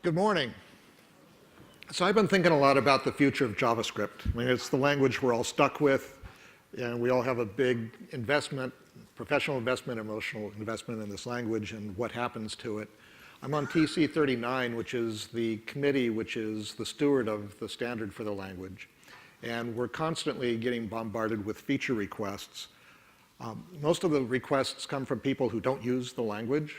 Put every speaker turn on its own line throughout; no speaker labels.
Good morning. So I've been thinking a lot about the future of JavaScript. I mean, it's the language we're all stuck with, and we all have a big investment, professional investment, emotional investment in this language and what happens to it. I'm on TC39, which is the committee which is the steward of the standard for the language. And we're constantly getting bombarded with feature requests. Most of the requests come from people who don't use the language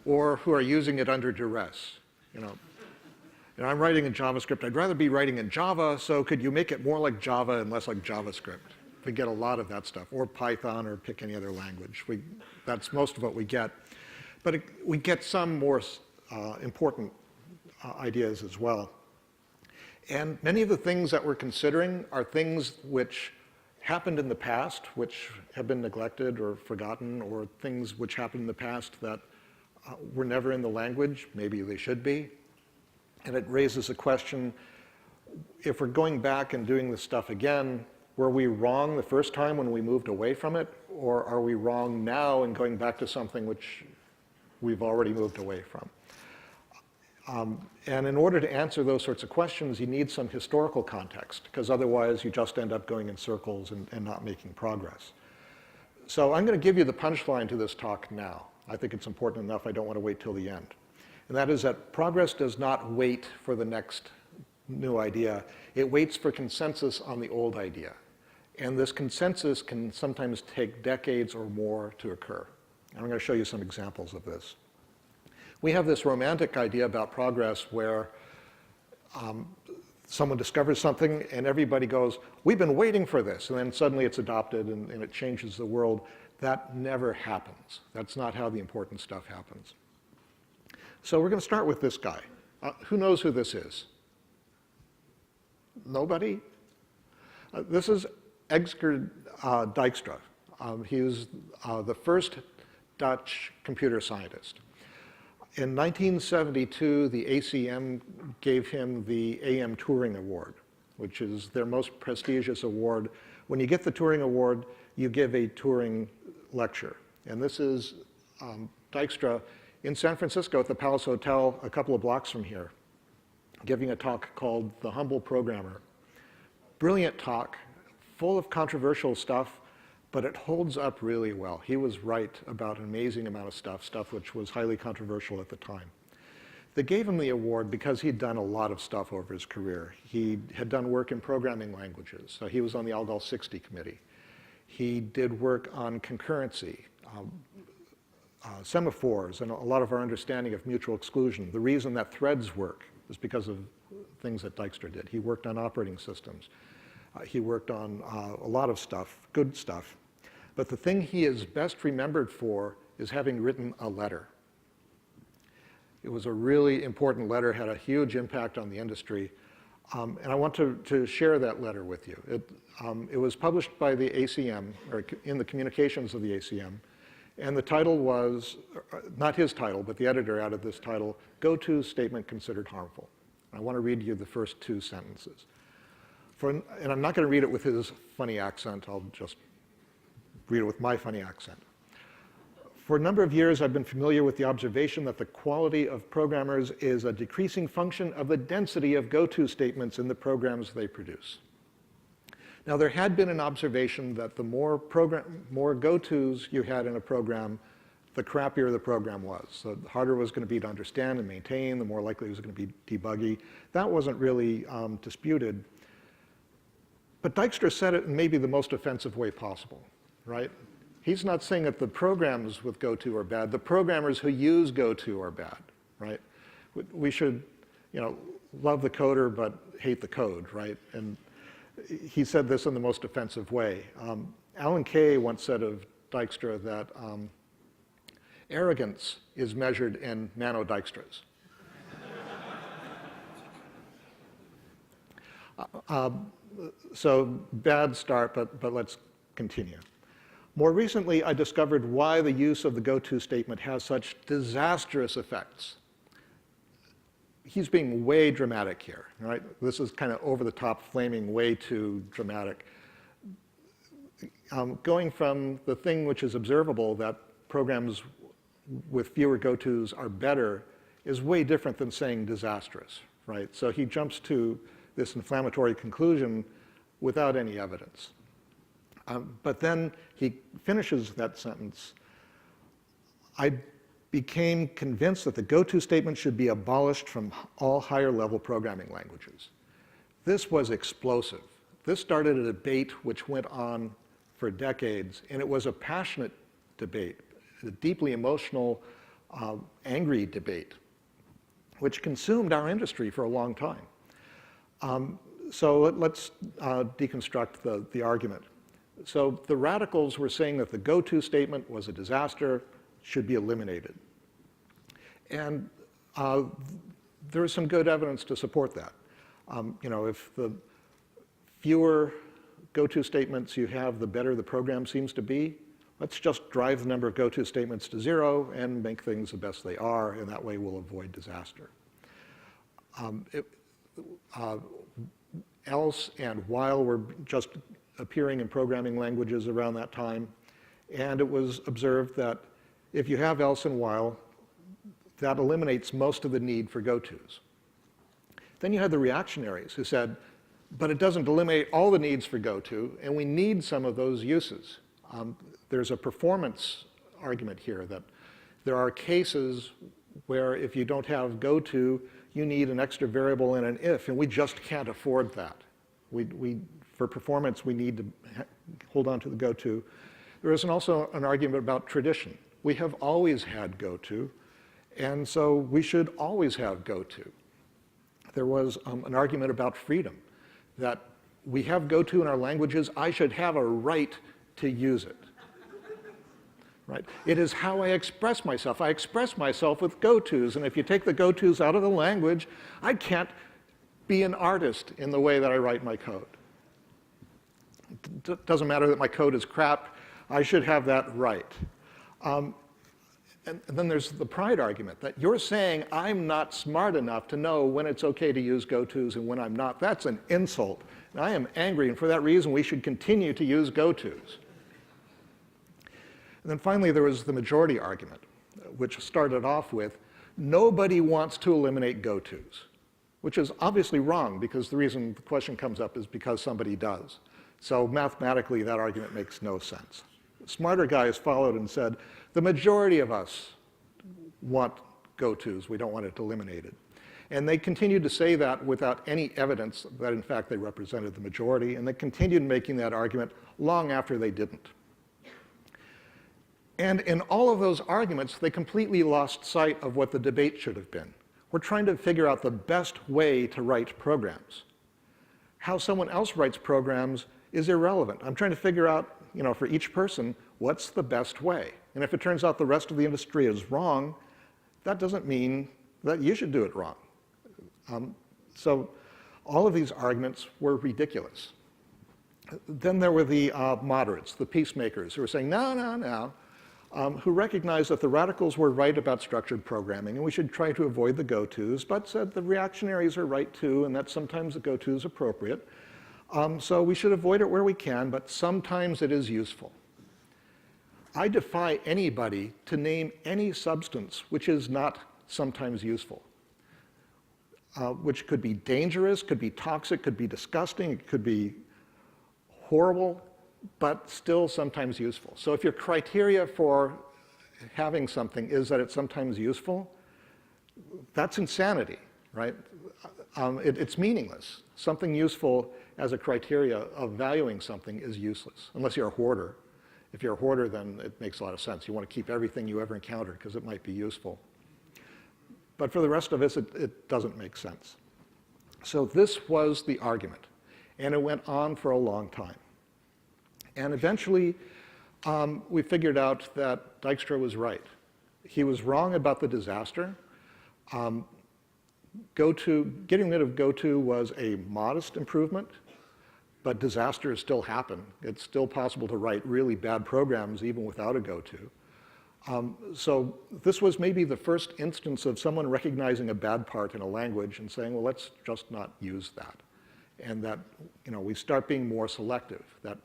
or who are using it under duress. I'm writing in JavaScript. I'd rather be writing in Java, so could you make it more like Java and less like JavaScript? We get a lot of that stuff, or Python, or pick any other language. That's most of what we get. But we get some more important ideas as well. And many of the things that we're considering are things which happened in the past, which have been neglected or forgotten, or things which happened in the past that were never in the language. Maybe they should be. And it raises a question, if we're going back and doing this stuff again, were we wrong the first time when we moved away from it? Or are we wrong now and going back to something which we've already moved away from? And in order to answer those sorts of questions, you need some historical context, because otherwise you just end up going in circles and not making progress. So I'm going to give you the punchline to this talk now. I think it's important enough, I don't want to wait till the end. And that is that progress does not wait for the next new idea. It waits for consensus on the old idea. And this consensus can sometimes take decades or more to occur. And I'm going to show you some examples of this. We have this romantic idea about progress where someone discovers something and everybody goes, we've been waiting for this. And then suddenly it's adopted and it changes the world. That never happens. That's not how the important stuff happens. So we're going to start with this guy. Who knows who this is? Nobody? This is Edgar Dijkstra. He was the first Dutch computer scientist. In 1972, the ACM gave him the AM Turing Award, which is their most prestigious award. When you get the Turing Award, you give a Turing lecture. And this is Dijkstra in San Francisco at the Palace Hotel a couple of blocks from here, giving a talk called The Humble Programmer. Brilliant talk, full of controversial stuff, but it holds up really well. He was right about an amazing amount of stuff which was highly controversial at the time. They gave him the award because he'd done a lot of stuff over his career. He had done work in programming languages. So he was on the Algol 60 committee. He did work on concurrency, semaphores, and a lot of our understanding of mutual exclusion. The reason that threads work is because of things that Dijkstra did. He worked on operating systems. He worked on a lot of stuff, good stuff. But the thing he is best remembered for is having written a letter. It was a really important letter, had a huge impact on the industry. And I want to share that letter with you. It was published by the ACM, or in the communications of the ACM. And the title was, not his title, but the editor added this title, Go-To Statement Considered Harmful. I want to read you the first two sentences. And I'm not going to read it with his funny accent. I'll just read it with my funny accent. For a number of years, I've been familiar with the observation that the quality of programmers is a decreasing function of the density of go-to statements in the programs they produce. Now, there had been an observation that the more go-tos you had in a program, the crappier the program was. So the harder it was going to be to understand and maintain, the more likely it was going to be debuggy. That wasn't really disputed. But Dijkstra said it in maybe the most offensive way possible, right? He's not saying that the programs with GoTo are bad. The programmers who use GoTo are bad, right? We should, love the coder but hate the code, right? And he said this in the most offensive way. Alan Kay once said of Dijkstra that arrogance is measured in nano-Dijkstras. So bad start, but let's continue. More recently, I discovered why the use of the go-to statement has such disastrous effects. He's being way dramatic here, right? This is kind of over the top, flaming, way too dramatic. Going from the thing which is observable, that programs with fewer go-tos are better, is way different than saying disastrous, right? So he jumps to this inflammatory conclusion without any evidence. But then he finishes that sentence. I became convinced that the go-to statement should be abolished from all higher level programming languages. This was explosive. This started a debate which went on for decades, and it was a passionate debate, a deeply emotional, angry debate, which consumed our industry for a long time. So let's deconstruct the argument. So the radicals were saying that the go-to statement was a disaster, should be eliminated. And there is some good evidence to support that. If the fewer go-to statements you have, the better the program seems to be. Let's just drive the number of go-to statements to 0 and make things the best they are, and that way we'll avoid disaster. Else and while were just appearing in programming languages around that time, and it was observed that if you have else and while, that eliminates most of the need for go-tos. Then you had the reactionaries who said, but it doesn't eliminate all the needs for go-to, and we need some of those uses. There's a performance argument here that there are cases where if you don't have go-to, you need an extra variable and an if, and we just can't afford that. For performance, we need to hold on to the go-to. There is also an argument about tradition. We have always had go-to, and so we should always have go-to. There was an argument about freedom, that we have go-to in our languages, I should have a right to use it. Right? It is how I express myself. I express myself with go-tos, and if you take the go-tos out of the language, I can't be an artist in the way that I write my code. It doesn't matter that my code is crap, I should have that right. And then there's the pride argument, that you're saying I'm not smart enough to know when it's okay to use go-tos and when I'm not. That's an insult. And I am angry, and for that reason, we should continue to use go-tos. And then finally, there was the majority argument, which started off with, nobody wants to eliminate go-tos, which is obviously wrong, because the reason the question comes up is because somebody does. So mathematically, that argument makes no sense. Smarter guys followed and said, the majority of us want go-tos. We don't want it eliminated. And they continued to say that without any evidence that, in fact, they represented the majority. And they continued making that argument long after they didn't. And in all of those arguments, they completely lost sight of what the debate should have been. We're trying to figure out the best way to write programs. How someone else writes programs is irrelevant. I'm trying to figure out, for each person, what's the best way? And if it turns out the rest of the industry is wrong, that doesn't mean that you should do it wrong. So all of these arguments were ridiculous. Then there were the moderates, the peacemakers, who were saying, no, who recognized that the radicals were right about structured programming, and we should try to avoid the go-tos, but said the reactionaries are right too, and that sometimes the go-to is appropriate. So we should avoid it where we can, but sometimes it is useful. I defy anybody to name any substance which is not sometimes useful, which could be dangerous, could be toxic, could be disgusting, it could be horrible, but still sometimes useful. So if your criteria for having something is that it's sometimes useful, that's insanity, right? It's meaningless. Something useful as a criteria of valuing something is useless, unless you're a hoarder. If you're a hoarder, then it makes a lot of sense. You want to keep everything you ever encounter because it might be useful. But for the rest of us, it doesn't make sense. So this was the argument, and it went on for a long time. And eventually, we figured out that Dijkstra was right. He was wrong about the disaster. Getting rid of go-to was a modest improvement, but disasters still happen. It's still possible to write really bad programs even without a go-to. So this was maybe the first instance of someone recognizing a bad part in a language and saying, well, let's just not use that. And that we start being more selective, that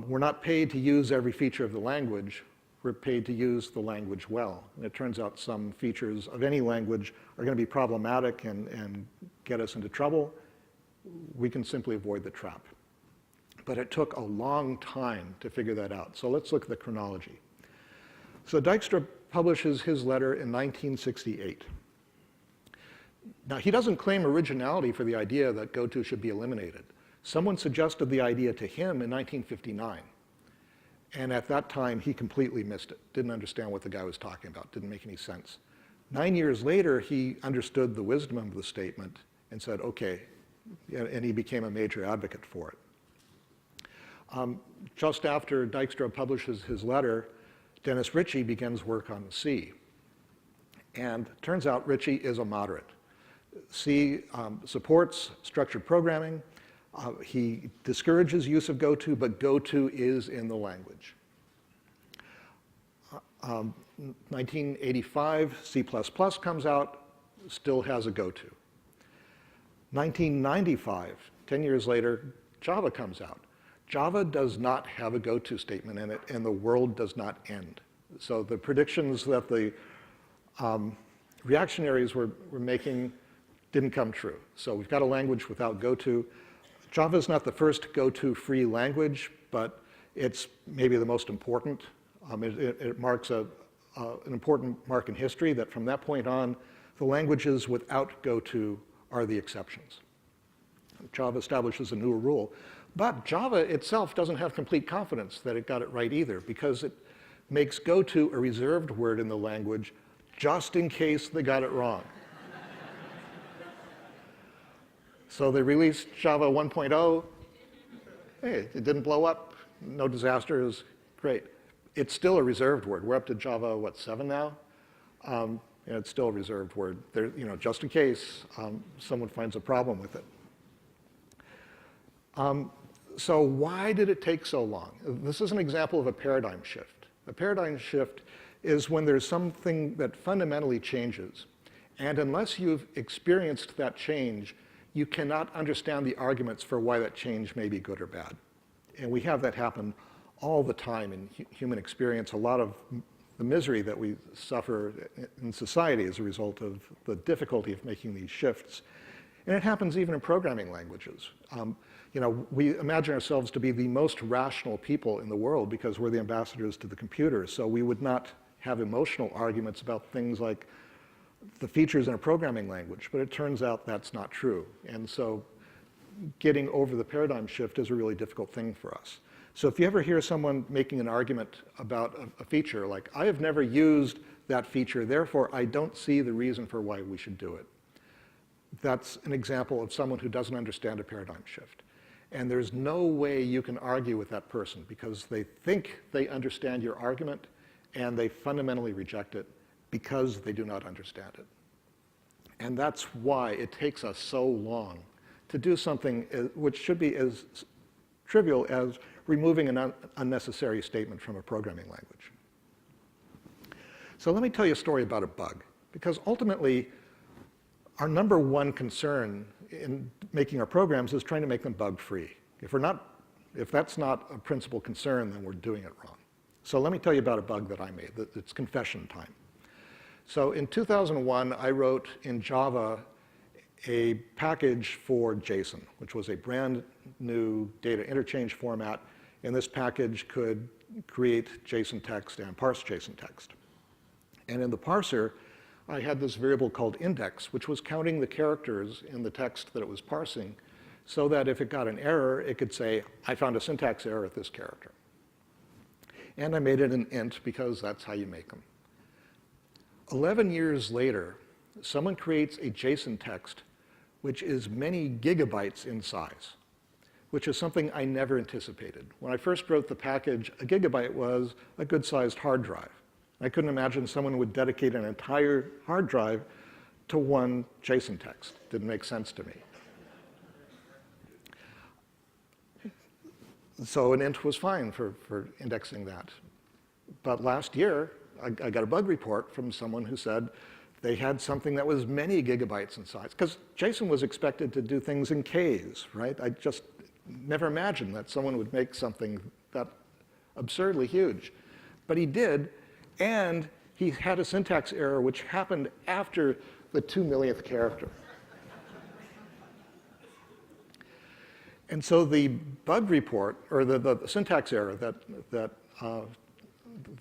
we're not paid to use every feature of the language. we're paid to use the language well. And it turns out some features of any language are going to be problematic and get us into trouble. We can simply avoid the trap. But it took a long time to figure that out. So let's look at the chronology. So Dijkstra publishes his letter in 1968. Now, he doesn't claim originality for the idea that GoTo should be eliminated. Someone suggested the idea to him in 1959. And at that time, he completely missed it. Didn't understand what the guy was talking about. Didn't make any sense. 9 years later, he understood the wisdom of the statement and said, okay, and he became a major advocate for it. Just after Dijkstra publishes his letter, Dennis Ritchie begins work on C. And it turns out Ritchie is a moderate. C supports structured programming. He discourages use of GoTo, but GoTo is in the language. 1985, C++ comes out, still has a GoTo. 1995, 10 years later, Java comes out. Java does not have a GoTo statement in it, and the world does not end. So the predictions that the reactionaries were making didn't come true. So we've got a language without GoTo. Java is not the first GoTo-free language, but it's maybe the most important. It marks an important mark in history that from that point on, the languages without GoTo are the exceptions. Java establishes a new rule. But Java itself doesn't have complete confidence that it got it right either, because it makes GoTo a reserved word in the language just in case they got it wrong. So they released Java 1.0. Hey, it didn't blow up. No disaster. It was great. It's still a reserved word. We're up to Java, what, 7 now? And it's still a reserved word. There, just in case someone finds a problem with it. So why did it take so long? This is an example of a paradigm shift. A paradigm shift is when there's something that fundamentally changes. And unless you've experienced that change, you cannot understand the arguments for why that change may be good or bad. And we have that happen all the time in human experience. A lot of the misery that we suffer in society as a result of the difficulty of making these shifts. And it happens even in programming languages. We imagine ourselves to be the most rational people in the world because we're the ambassadors to the computer. So we would not have emotional arguments about things like the features in a programming language. But it turns out that's not true. And so getting over the paradigm shift is a really difficult thing for us. So if you ever hear someone making an argument about a feature, like, I have never used that feature, therefore I don't see the reason for why we should do it. That's an example of someone who doesn't understand a paradigm shift. And there's no way you can argue with that person because they think they understand your argument and they fundamentally reject it because they do not understand it. And that's why it takes us so long to do something which should be as trivial as removing an unnecessary statement from a programming language. So let me tell you a story about a bug, because ultimately, our number one concern in making our programs is trying to make them bug-free. If that's not a principal concern, then we're doing it wrong. So let me tell you about a bug that I made. It's confession time. So in 2001, I wrote in Java a package for JSON, which was a brand new data interchange format. And this package could create JSON text and parse JSON text. And in the parser, I had this variable called index, which was counting the characters in the text that it was parsing, so that if it got an error, it could say, I found a syntax error at this character. And I made it an int because that's how you make them. 11 years later, someone creates a JSON text which is many gigabytes in size, which is something I never anticipated. When I first wrote the package, a gigabyte was a good-sized hard drive. I couldn't imagine someone would dedicate an entire hard drive to one JSON text. Didn't make sense to me. So an int was fine for indexing that. But last year, I got a bug report from someone who said they had something that was many gigabytes in size. Because JSON was expected to do things in Ks, right? I just never imagined that someone would make something that absurdly huge. But he did, and he had a syntax error which happened after the 2 millionth character. And so the bug report, or the syntax error that the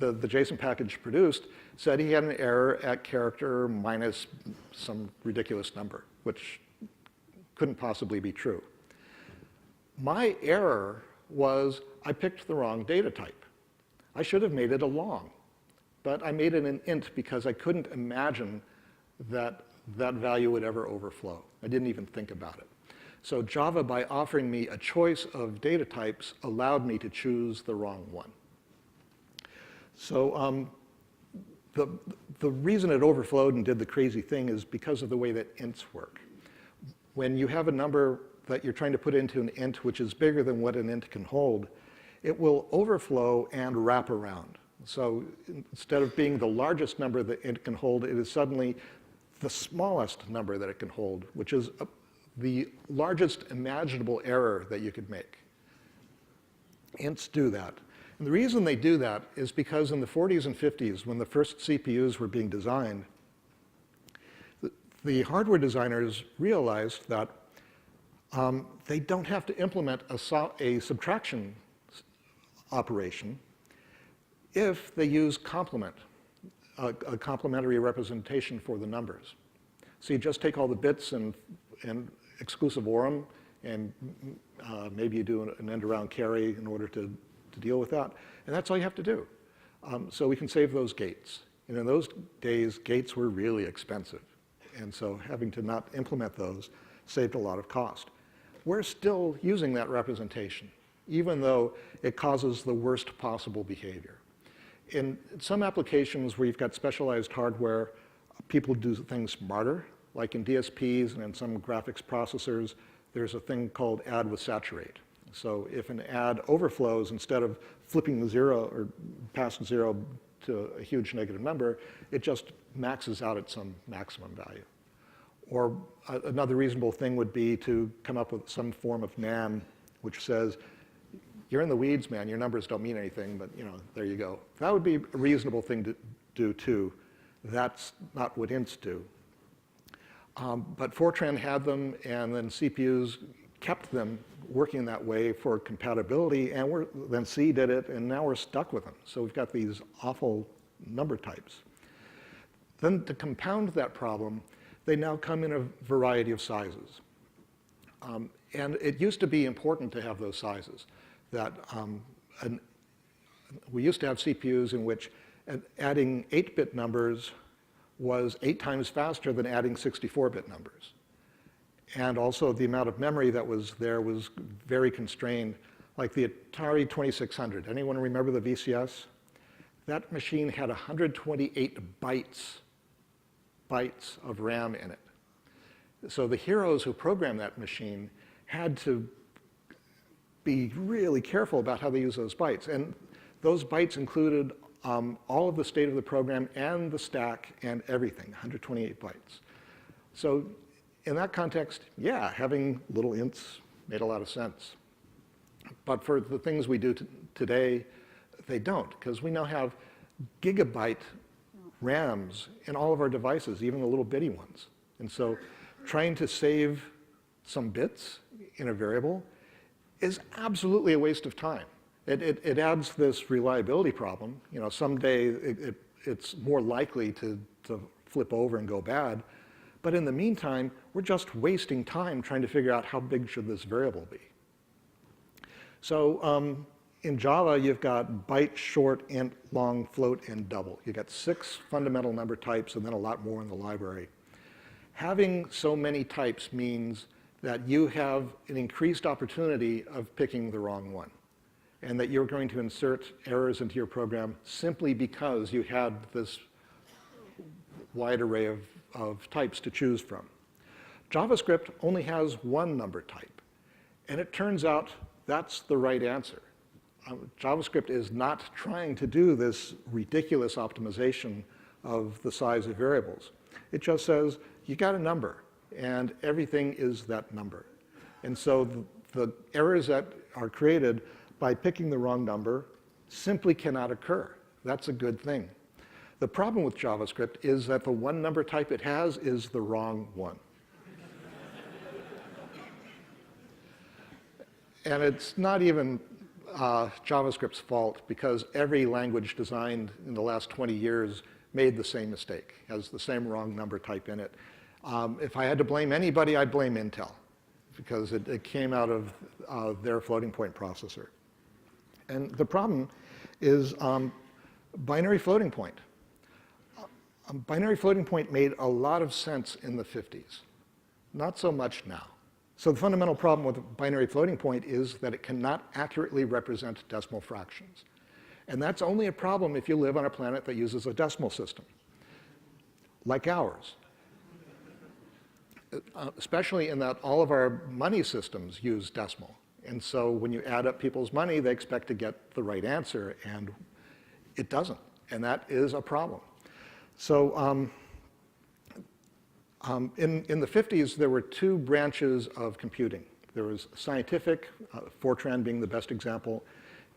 JSON package produced, said he had an error at character minus some ridiculous number, which couldn't possibly be true. My error was I picked the wrong data type. I should have made it a long, but I made it an int because I couldn't imagine that that value would ever overflow. I didn't even think about it. So Java, by offering me a choice of data types, allowed me to choose the wrong one. So the reason it overflowed and did the crazy thing is because of the way that ints work. When you have a number that you're trying to put into an int which is bigger than what an int can hold, it will overflow and wrap around. So instead of being the largest number that it can hold, it is suddenly the smallest number that it can hold, which is the largest imaginable error that you could make. Ints do that. And the reason they do that is because in the 40s and 50s, when the first CPUs were being designed, the hardware designers realized that they don't have to implement a subtraction operation if they use complement, a complementary representation for the numbers. So you just take all the bits and exclusive OR them, and maybe you do an end-around carry in order to deal with that, and that's all you have to do. So we can save those gates. And in those days, gates were really expensive, and so having to not implement those saved a lot of cost. We're still using that representation, even though it causes the worst possible behavior. In some applications where you've got specialized hardware, people do things smarter, like in DSPs and in some graphics processors, there's a thing called add with saturate. So if an add overflows, instead of flipping the zero or past zero to a huge negative number, it just maxes out at some maximum value. Or another reasonable thing would be to come up with some form of NaN which says, you're in the weeds, man, your numbers don't mean anything, but there you go. That would be a reasonable thing to do too. That's not what ints do. But Fortran had them, and then CPUs kept them working that way for compatibility, and then C did it, and now we're stuck with them. So we've got these awful number types. Then to compound that problem, they now come in a variety of sizes. And it used to be important to have those sizes. That we used to have CPUs in which adding 8-bit numbers was 8 times faster than adding 64-bit numbers. And also the amount of memory that was there was very constrained, like the Atari 2600. Anyone remember the VCS? That machine had 128 bytes of RAM in it. So the heroes who programmed that machine had to be really careful about how they use those bytes. And those bytes included all of the state of the program and the stack and everything, 128 bytes. So in that context, yeah, having little ints made a lot of sense. But for the things we do today, they don't, because we now have gigabyte RAMs in all of our devices, even the little bitty ones. And so trying to save some bits in a variable is absolutely a waste of time. It adds this reliability problem. Someday it's more likely to flip over and go bad. But in the meantime, we're just wasting time trying to figure out how big should this variable be. So in Java, you've got byte, short, int, long, float, and double. You've got 6 fundamental number types and then a lot more in the library. Having so many types means that you have an increased opportunity of picking the wrong one, and that you're going to insert errors into your program simply because you had this wide array of types to choose from. JavaScript only has one number type, and it turns out that's the right answer. JavaScript is not trying to do this ridiculous optimization of the size of variables. It just says, you got a number, and everything is that number. And so the errors that are created by picking the wrong number simply cannot occur. That's a good thing. The problem with JavaScript is that the one number type it has is the wrong one. And it's not even JavaScript's fault, because every language designed in the last 20 years made the same mistake, has the same wrong number type in it. If I had to blame anybody, I'd blame Intel, because it came out of their floating point processor. And the problem is binary floating point. Binary floating point made a lot of sense in the 50s, not so much now. So the fundamental problem with binary floating point is that it cannot accurately represent decimal fractions. And that's only a problem if you live on a planet that uses a decimal system, like ours. Especially in that all of our money systems use decimal. And so when you add up people's money, they expect to get the right answer, and it doesn't. And that is a problem. So in the 50s, there were two branches of computing. There was scientific, Fortran being the best example,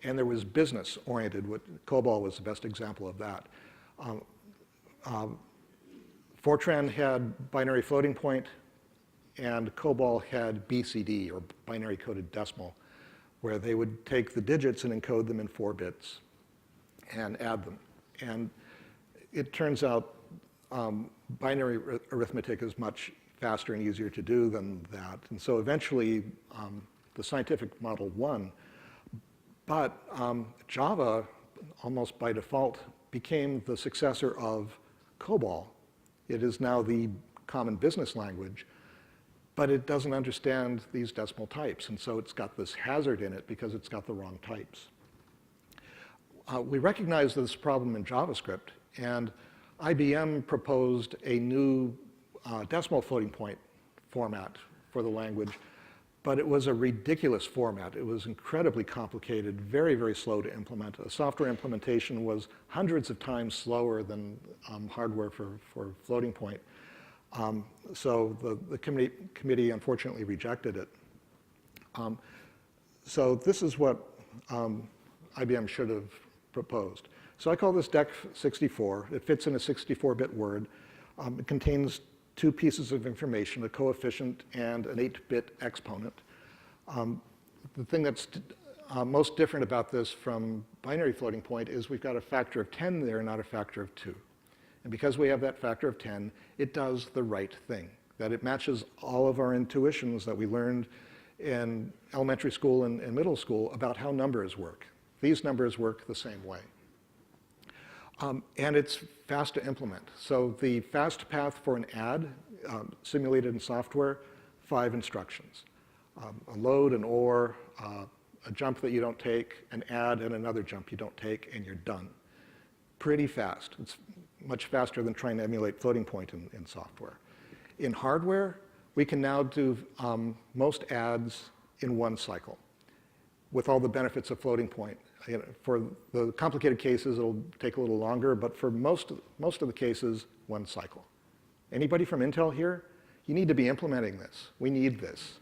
and there was business-oriented. COBOL was the best example of that. Fortran had binary floating point, and COBOL had BCD, or binary coded decimal, where they would take the digits and encode them in 4 bits and add them. And it turns out binary arithmetic is much faster and easier to do than that. And so eventually, the scientific model won. But Java, almost by default, became the successor of COBOL. It is now the common business language, but it doesn't understand these decimal types. And so it's got this hazard in it because it's got the wrong types. We recognize this problem in JavaScript, and IBM proposed a new decimal floating point format for the language, but it was a ridiculous format. It was incredibly complicated, very, very slow to implement. A software implementation was hundreds of times slower than hardware for floating point. So the committee unfortunately rejected it. So this is what IBM should have proposed. So I call this DEC64. It fits in a 64-bit word. It contains 2 pieces of information, a coefficient and an 8-bit exponent. The thing that's most different about this from binary floating point is we've got a factor of 10 there, not a factor of 2. And because we have that factor of 10, it does the right thing, that it matches all of our intuitions that we learned in elementary school and middle school about how numbers work. These numbers work the same way. And it's fast to implement. So the fast path for an add, simulated in software, 5 instructions. A load, an OR, a jump that you don't take, an add, and another jump you don't take, and you're done. Pretty fast. It's much faster than trying to emulate floating point in software. In hardware, we can now do most adds in 1 cycle with all the benefits of floating point. For the complicated cases, it'll take a little longer, but for most of the cases, 1 cycle. Anybody from Intel here? You need to be implementing this. We need this.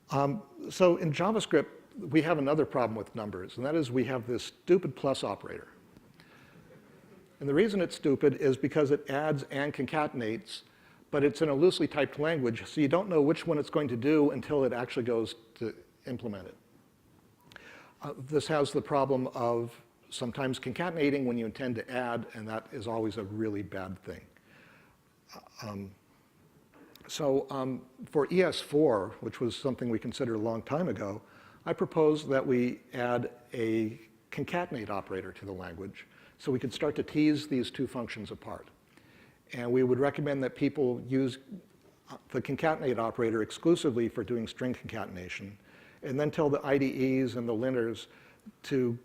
So in JavaScript, we have another problem with numbers, and that is we have this stupid plus operator. And the reason it's stupid is because it adds and concatenates, but it's in a loosely typed language, so you don't know which one it's going to do until it actually goes to implement it. This has the problem of sometimes concatenating when you intend to add, and that is always a really bad thing. For ES4, which was something we considered a long time ago, I proposed that we add a concatenate operator to the language so we could start to tease these 2 functions apart. And we would recommend that people use the concatenate operator exclusively for doing string concatenation, and then tell the IDEs and the liners to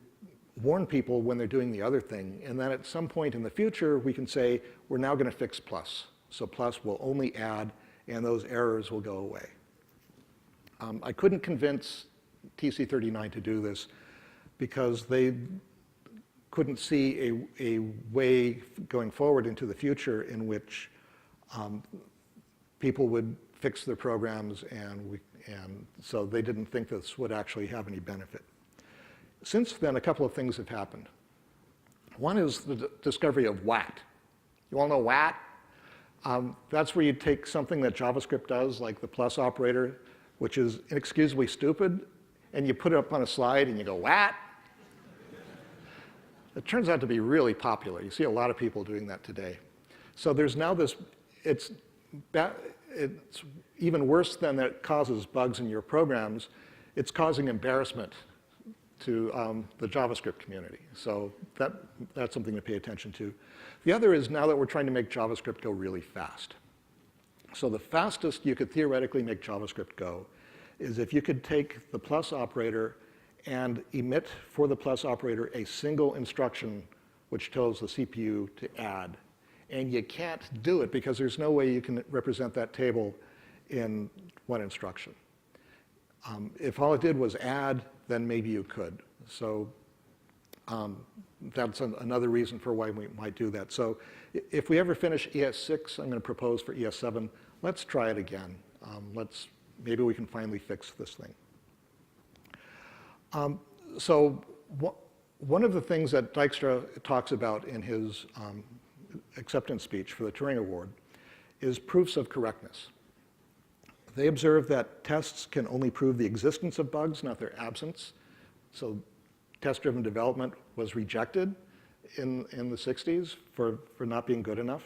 warn people when they're doing the other thing. And then at some point in the future, we can say, we're now going to fix plus. So plus will only add, and those errors will go away. I couldn't convince TC39 to do this because they couldn't see a way going forward into the future in which people would fix their programs, and so they didn't think this would actually have any benefit. Since then, a couple of things have happened. One is the discovery of WAT. You all know WAT? That's where you take something that JavaScript does, like the plus operator, which is inexcusably stupid, and you put it up on a slide and you go, WAT? It turns out to be really popular. You see a lot of people doing that today. So there's now this, it's even worse than that it causes bugs in your programs, it's causing embarrassment to the JavaScript community. So that's something to pay attention to. The other is now that we're trying to make JavaScript go really fast. So the fastest you could theoretically make JavaScript go is if you could take the plus operator and emit for the plus operator a single instruction which tells the CPU to add. And you can't do it because there's no way you can represent that table in one instruction. If all it did was add, then maybe you could. So that's another reason for why we might do that. So if we ever finish ES6, I'm going to propose for ES7, let's try it again. Maybe we can finally fix this thing. So one of the things that Dijkstra talks about in his acceptance speech for the Turing Award is proofs of correctness. They observe that tests can only prove the existence of bugs, not their absence. So test-driven development was rejected in the 60s for not being good enough.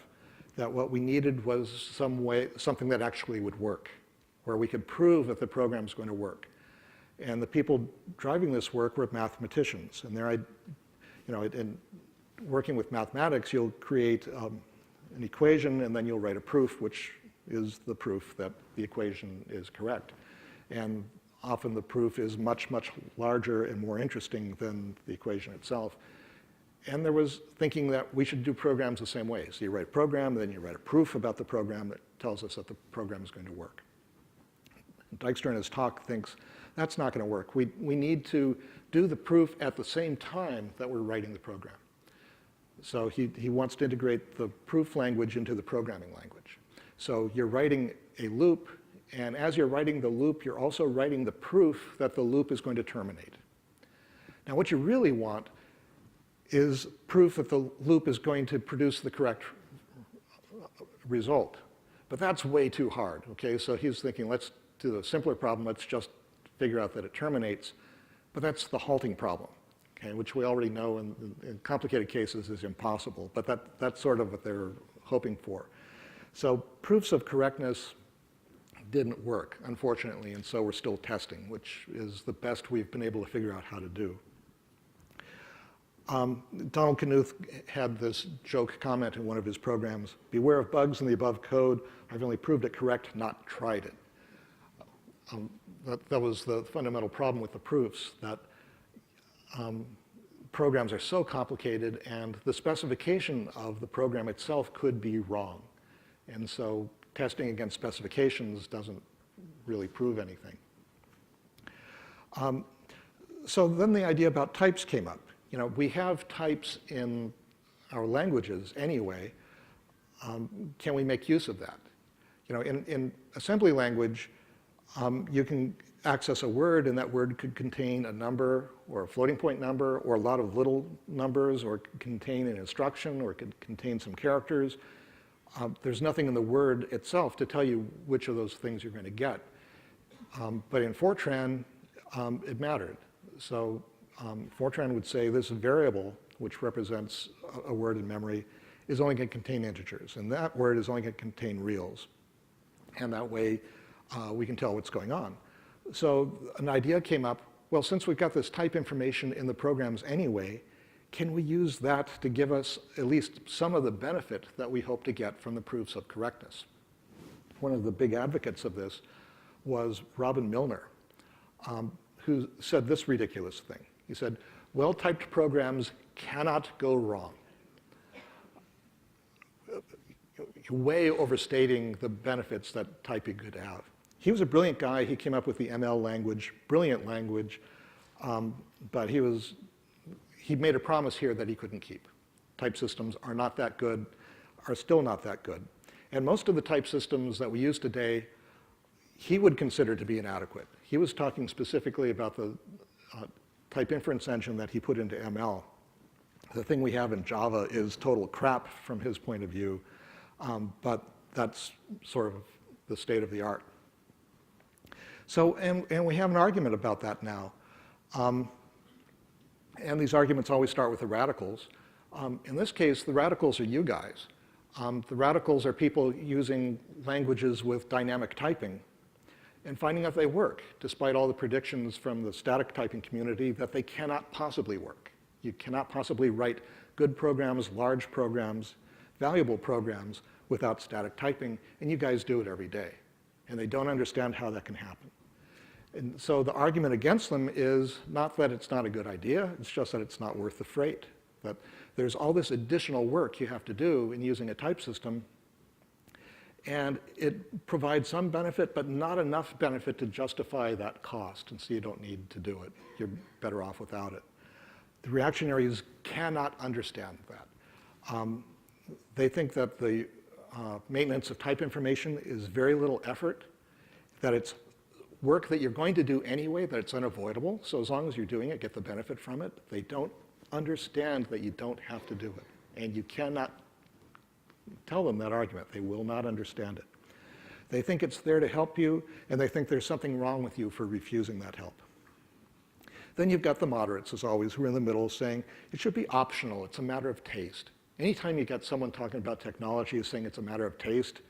That what we needed was something that actually would work, where we could prove that the program's going to work. And the people driving this work were mathematicians. And in working with mathematics, you'll create an equation, and then you'll write a proof, which is the proof that the equation is correct. And often the proof is much, much larger and more interesting than the equation itself. And there was thinking that we should do programs the same way. So you write a program, then you write a proof about the program that tells us that the program is going to work. Dijkstra in his talk thinks that's not going to work. We need to do the proof at the same time that we're writing the program. So he wants to integrate the proof language into the programming language. So you're writing a loop, and as you're writing the loop, you're also writing the proof that the loop is going to terminate. Now, what you really want is proof that the loop is going to produce the correct result. But that's way too hard, okay? So he's thinking, let's do a simpler problem. Let's just figure out that it terminates. But that's the halting problem, okay, which we already know in complicated cases is impossible. But that's sort of what they're hoping for. So proofs of correctness didn't work, unfortunately, and so we're still testing, which is the best we've been able to figure out how to do. Donald Knuth had this joke comment in one of his programs: beware of bugs in the above code. I've only proved it correct, not tried it. That was the fundamental problem with the proofs, that programs are so complicated and the specification of the program itself could be wrong. And so testing against specifications doesn't really prove anything. So then the idea about types came up. You know, we have types in our languages anyway. Can we make use of that? You know, in assembly language, you can access a word, and that word could contain a number or a floating point number or a lot of little numbers, or contain an instruction, or it could contain some characters. There's nothing in the word itself to tell you which of those things you're going to get. But in Fortran, it mattered. So Fortran would say this variable, which represents a word in memory, is only going to contain integers. And that word is only going to contain reals. And that way, we can tell what's going on. So an idea came up, well, since we've got this type information in the programs anyway, can we use that to give us at least some of the benefit that we hope to get from the proofs of correctness? One of the big advocates of this was Robin Milner, who said this ridiculous thing. He said, well-typed programs cannot go wrong. Way overstating the benefits that typing could have. He was a brilliant guy. He came up with the ML language, brilliant language, but he made a promise here that he couldn't keep. Type systems are not that good, are still not that good. And most of the type systems that we use today, he would consider to be inadequate. He was talking specifically about the type inference engine that he put into ML. The thing we have in Java is total crap from his point of view, but that's sort of the state of the art. So, and we have an argument about that now. And these arguments always start with the radicals. In this case, the radicals are you guys. The radicals are people using languages with dynamic typing and finding out they work, despite all the predictions from the static typing community that they cannot possibly work. You cannot possibly write good programs, large programs, valuable programs without static typing, and you guys do it every day. And they don't understand how that can happen. And so the argument against them is not that it's not a good idea, it's just that it's not worth the freight. That there's all this additional work you have to do in using a type system, and it provides some benefit, but not enough benefit to justify that cost, and so you don't need to do it. You're better off without it. The reactionaries cannot understand that. They think that the maintenance of type information is very little effort, that it's work that you're going to do anyway, that it's unavoidable, so as long as you're doing it, get the benefit from it. They don't understand that you don't have to do it, and you cannot tell them that argument. They will not understand it. They think it's there to help you, and they think there's something wrong with you for refusing that help. Then you've got the moderates, as always, who are in the middle saying it should be optional, it's a matter of taste. Anytime you get someone talking about technology saying it's a matter of taste,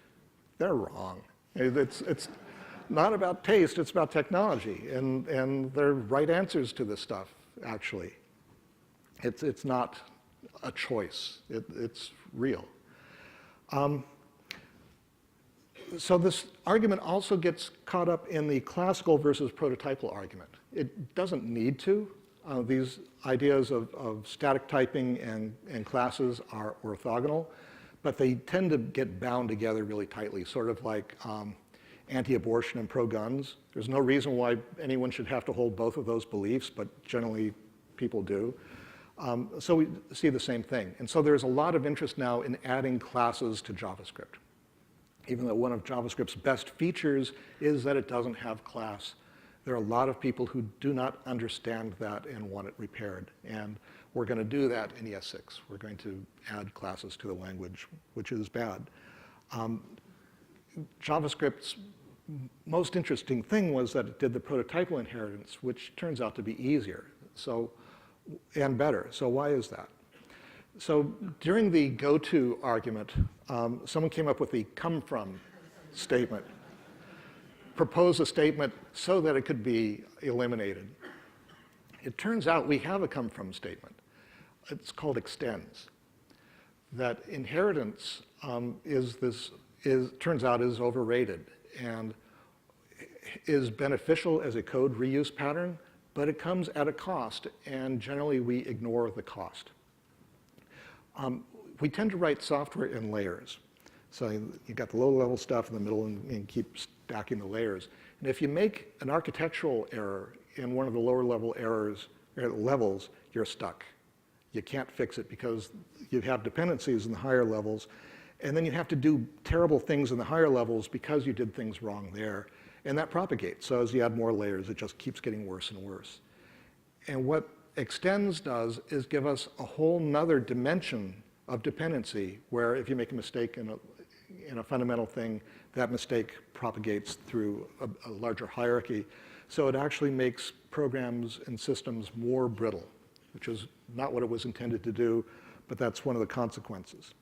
they're wrong. It's not about taste, it's about technology, and there are right answers to this stuff, actually. It's not a choice, it's real. So this argument also gets caught up in the classical versus prototypal argument. It doesn't need to. These ideas of static typing and classes are orthogonal, but they tend to get bound together really tightly, sort of like anti-abortion and pro-guns. There's no reason why anyone should have to hold both of those beliefs, but generally people do. So we see the same thing. And so there's a lot of interest now in adding classes to JavaScript, even though one of JavaScript's best features is that it doesn't have class. There are a lot of people who do not understand that and want it repaired. And we're going to do that in ES6. We're going to add classes to the language, which is bad. JavaScript's most interesting thing was that it did the prototypal inheritance, which turns out to be easier and better. So why is that? So during the go-to argument, someone came up with the come-from statement. Propose a statement so that it could be eliminated. It turns out we have a come-from statement. It's called extends. That inheritance turns out is overrated and is beneficial as a code reuse pattern, but it comes at a cost, and generally we ignore the cost. We tend to write software in layers. So you've got the low-level stuff in the middle and keep stacking the layers. And if you make an architectural error in one of the lower-level levels, you're stuck. You can't fix it because you have dependencies in the higher levels, and then you have to do terrible things in the higher levels because you did things wrong there. And that propagates. So as you add more layers, it just keeps getting worse and worse. And what extends does is give us a whole nother dimension of dependency, where if you make a mistake in a fundamental thing, that mistake propagates through a larger hierarchy. So it actually makes programs and systems more brittle, which is not what it was intended to do, but that's one of the consequences.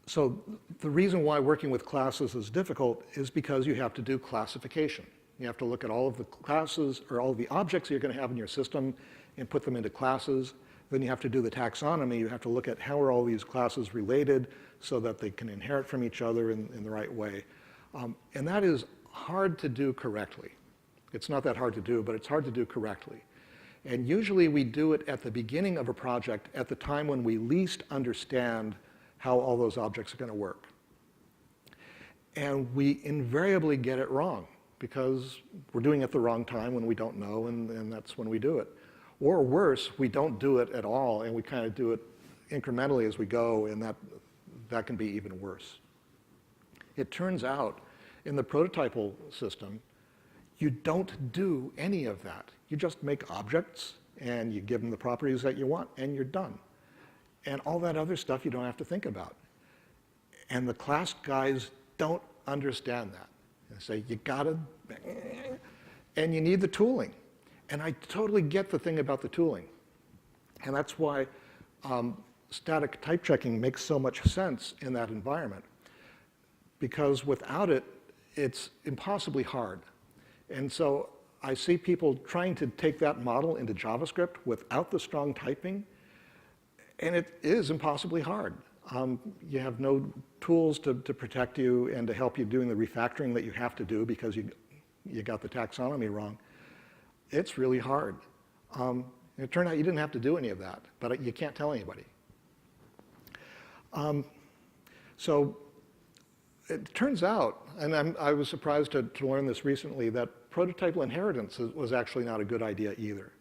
So the reason why working with classes is difficult is because you have to do classification. You have to look at all of the classes or all of the objects you're going to have in your system and put them into classes. Then you have to do the taxonomy. You have to look at how are all these classes related so that they can inherit from each other in the right way. And that is hard to do correctly. It's not that hard to do, but it's hard to do correctly. And usually we do it at the beginning of a project at the time when we least understand how all those objects are going to work. And we invariably get it wrong because we're doing it at the wrong time when we don't know, and that's when we do it. Or worse, we don't do it at all, and we kind of do it incrementally as we go, and that can be even worse. It turns out, in the prototypal system, You don't do any of that. You just make objects, and you give them the properties that you want, and you're done. And all that other stuff you don't have to think about. And the class guys don't understand that. They say, you gotta, and you need the tooling. And I totally get the thing about the tooling. And that's why static type checking makes so much sense in that environment. Because without it, it's impossibly hard. And so I see people trying to take that model into JavaScript without the strong typing, and it is impossibly hard. You have no tools to protect you and to help you doing the refactoring that you have to do because you got the taxonomy wrong. It's really hard. It turned out you didn't have to do any of that, but you can't tell anybody. So it turns out, and I was surprised to learn this recently, that prototypal inheritance was actually not a good idea either.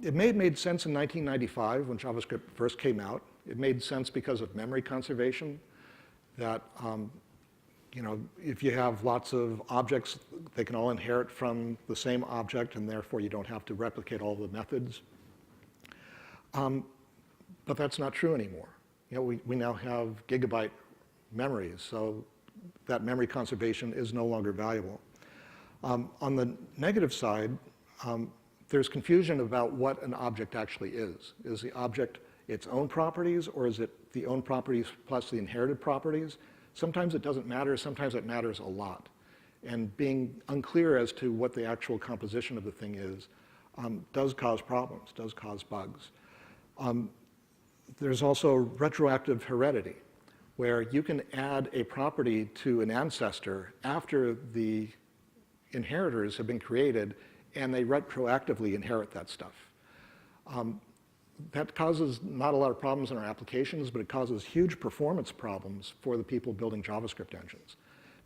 It made sense in 1995 when JavaScript first came out. It made sense because of memory conservation, that if you have lots of objects, they can all inherit from the same object, and therefore you don't have to replicate all the methods. But that's not true anymore. We now have gigabyte memories, so that memory conservation is no longer valuable. On the negative side, there's confusion about what an object actually is. Is the object its own properties, or is it the own properties plus the inherited properties? Sometimes it doesn't matter, sometimes it matters a lot. And being unclear as to what the actual composition of the thing is does cause problems, does cause bugs. There's also retroactive heredity, where you can add a property to an ancestor after the inheritors have been created, and they retroactively inherit that stuff. That causes not a lot of problems in our applications, but it causes huge performance problems for the people building JavaScript engines,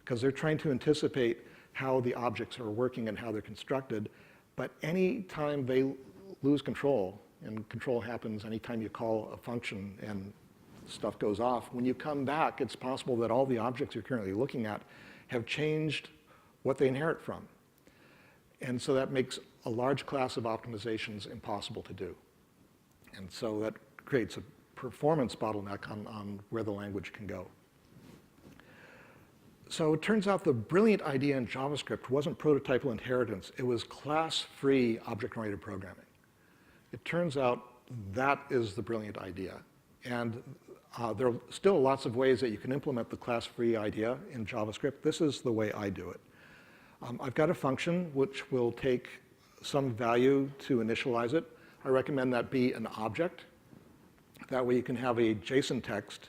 because they're trying to anticipate how the objects are working and how they're constructed. But any time they lose control, and control happens anytime you call a function and stuff goes off, when you come back, it's possible that all the objects you're currently looking at have changed what they inherit from. And so that makes a large class of optimizations impossible to do. And so that creates a performance bottleneck on where the language can go. So it turns out the brilliant idea in JavaScript wasn't prototypal inheritance, it was class-free object-oriented programming. It turns out that is the brilliant idea. And there are still lots of ways that you can implement the class-free idea in JavaScript. This is the way I do it. I've got a function which will take some value to initialize it. I recommend that be an object. That way you can have a JSON text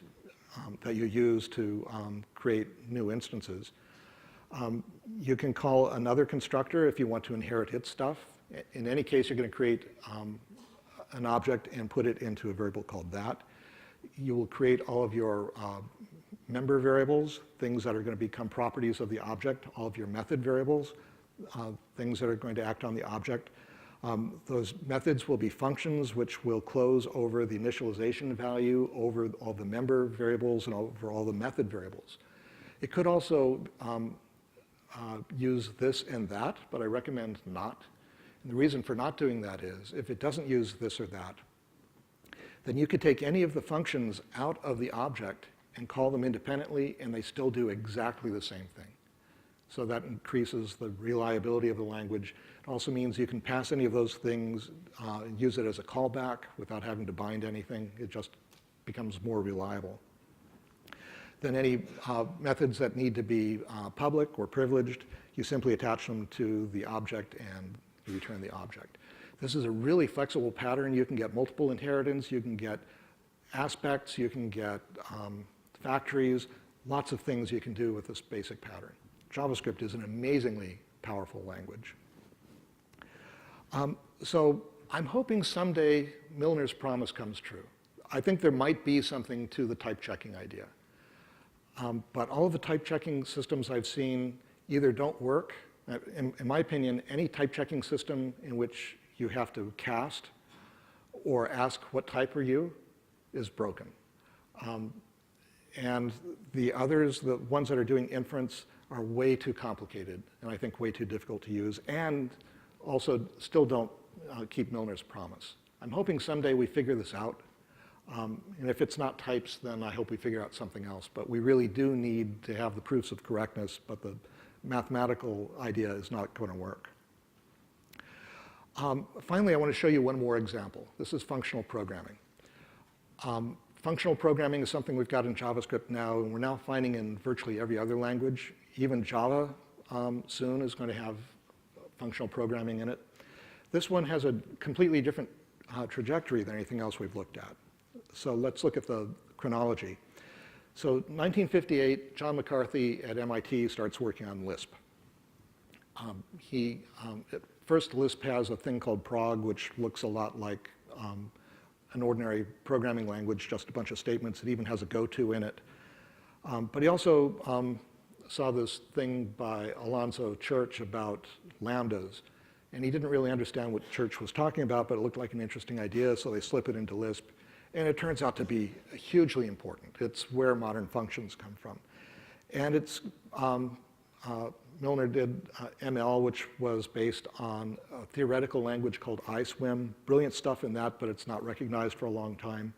that you use to create new instances. You can call another constructor if you want to inherit its stuff. In any case, you're going to create an object and put it into a variable called that. You will create all of your member variables, things that are going to become properties of the object, all of your method variables, things that are going to act on the object. Those methods will be functions which will close over the initialization value, over all the member variables, and over all the method variables. It could also use this and that, but I recommend not. And the reason for not doing that is, if it doesn't use this or that, then you could take any of the functions out of the object and call them independently, and they still do exactly the same thing. So that increases the reliability of the language. It also means you can pass any of those things and use it as a callback without having to bind anything. It just becomes more reliable. Then any methods that need to be public or privileged, you simply attach them to the object and you return the object. This is a really flexible pattern. You can get multiple inheritance, you can get aspects, you can get factories, lots of things you can do with this basic pattern. JavaScript is an amazingly powerful language. So I'm hoping someday Milner's promise comes true. I think there might be something to the type checking idea. But all of the type checking systems I've seen either don't work. In my opinion, any type checking system in which you have to cast or ask what type are you is broken. And the others, the ones that are doing inference, are way too complicated and I think way too difficult to use, and also still don't keep Milner's promise. I'm hoping someday we figure this out. And if it's not types, then I hope we figure out something else. But we really do need to have the proofs of correctness, but the mathematical idea is not going to work. Finally, I want to show you one more example. This is functional programming. Functional programming is something we've got in JavaScript now, and we're now finding in virtually every other language. Even Java soon is going to have functional programming in it. This one has a completely different trajectory than anything else we've looked at. So let's look at the chronology. So 1958, John McCarthy at MIT starts working on Lisp. At first, Lisp has a thing called prog, which looks a lot like an ordinary programming language, just a bunch of statements. It even has a goto in it. But he also saw this thing by Alonzo Church about lambdas. And he didn't really understand what Church was talking about, but it looked like an interesting idea, so they slip it into Lisp. And it turns out to be hugely important. It's where modern functions come from. And it's, Milner did ML, which was based on a theoretical language called iSwim. Brilliant stuff in that, but it's not recognized for a long time.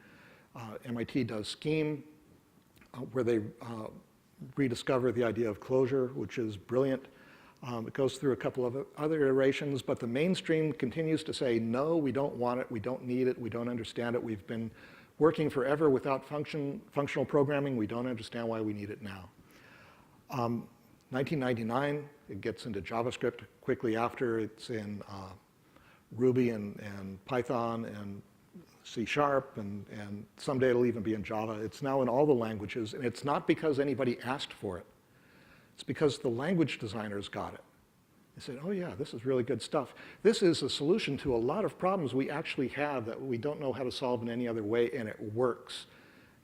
MIT does Scheme, where they rediscover the idea of closure, which is brilliant. It goes through a couple of other iterations, but the mainstream continues to say, no, we don't want it, we don't need it, we don't understand it. We've been working forever without functional programming. We don't understand why we need it now. 1999, it gets into JavaScript. Quickly after, it's in Ruby and Python and C#, and someday it'll even be in Java. It's now in all the languages, and it's not because anybody asked for it. It's because the language designers got it. They said, oh yeah, this is really good stuff. This is a solution to a lot of problems we actually have that we don't know how to solve in any other way, and it works.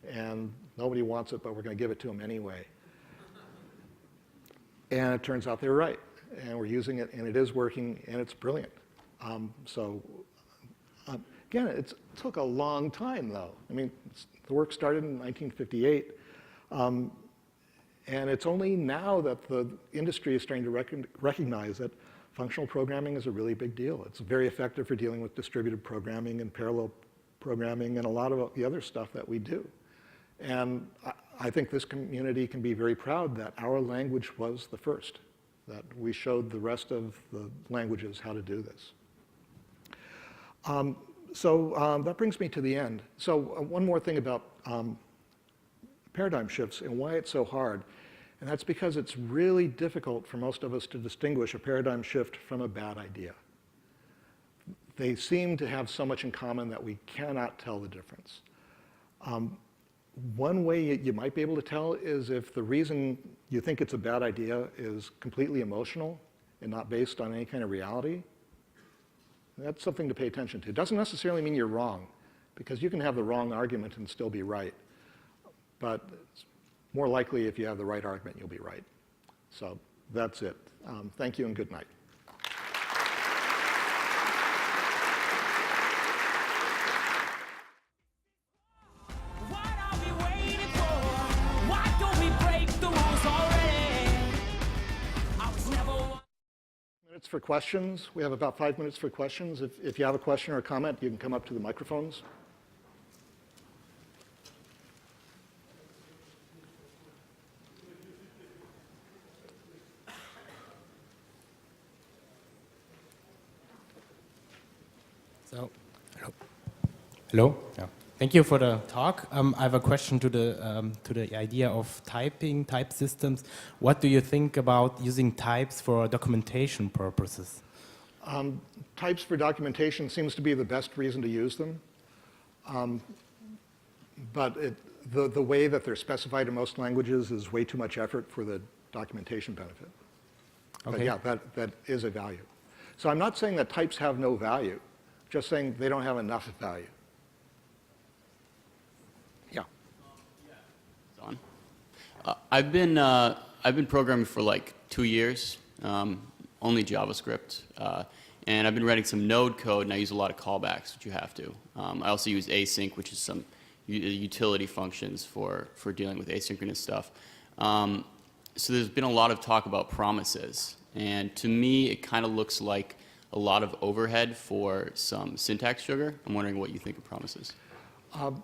And nobody wants it, but we're going to give it to them anyway. And it turns out they were right. And we're using it, and it is working, and it's brilliant. Again, it took a long time, though. I mean, the work started in 1958. And it's only now that the industry is starting to recognize that functional programming is a really big deal. It's very effective for dealing with distributed programming and parallel programming and a lot of the other stuff that we do. And I think this community can be very proud that our language was the first, that we showed the rest of the languages how to do this. That brings me to the end. So one more thing about paradigm shifts and why it's so hard. And that's because it's really difficult for most of us to distinguish a paradigm shift from a bad idea. They seem to have so much in common that we cannot tell the difference. One way you might be able to tell is if the reason you think it's a bad idea is completely emotional and not based on any kind of reality. That's something to pay attention to. It doesn't necessarily mean you're wrong, because you can have the wrong argument and still be right. But it's more likely if you have the right argument, you'll be right. So that's it. Thank you and good night. Minutes for questions. We have about 5 minutes for questions. If you have a question or a comment, you can come up to the microphones.
Hello. Yeah. Thank you for the talk. I have a question to the idea of type systems. What do you think about using types for documentation purposes?
Types for documentation seems to be the best reason to use them. But the way that they're specified in most languages is way too much effort for the documentation benefit. Okay. But yeah, that is a value. So I'm not saying that types have no value, just saying they don't have enough value. Yeah.
I've been programming for like 2 years, only JavaScript, and I've been writing some Node code, and I use a lot of callbacks, which you have to. I also use async, which is some utility functions for dealing with asynchronous stuff. So there's been a lot of talk about promises, and to me, it kind of looks like a lot of overhead for some syntax sugar. I'm wondering what you think of promises.
I'm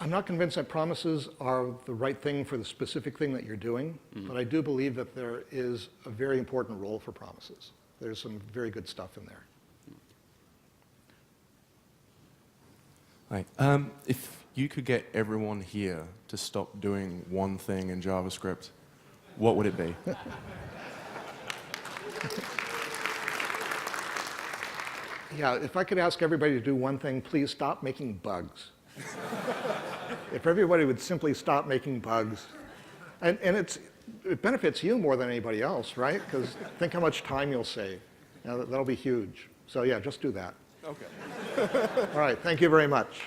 not convinced that promises are the right thing for the specific thing that you're doing, but I do believe that there is a very important role for promises. There's some very good stuff in there.
Hi. If you could get everyone here to stop doing one thing in JavaScript, what would it be?
Yeah, if I could ask everybody to do one thing, please stop making bugs. If everybody would simply stop making bugs, and it benefits you more than anybody else, right? Because think how much time you'll save. That'll be huge. So yeah, just do that.
Okay.
All right, thank you very much.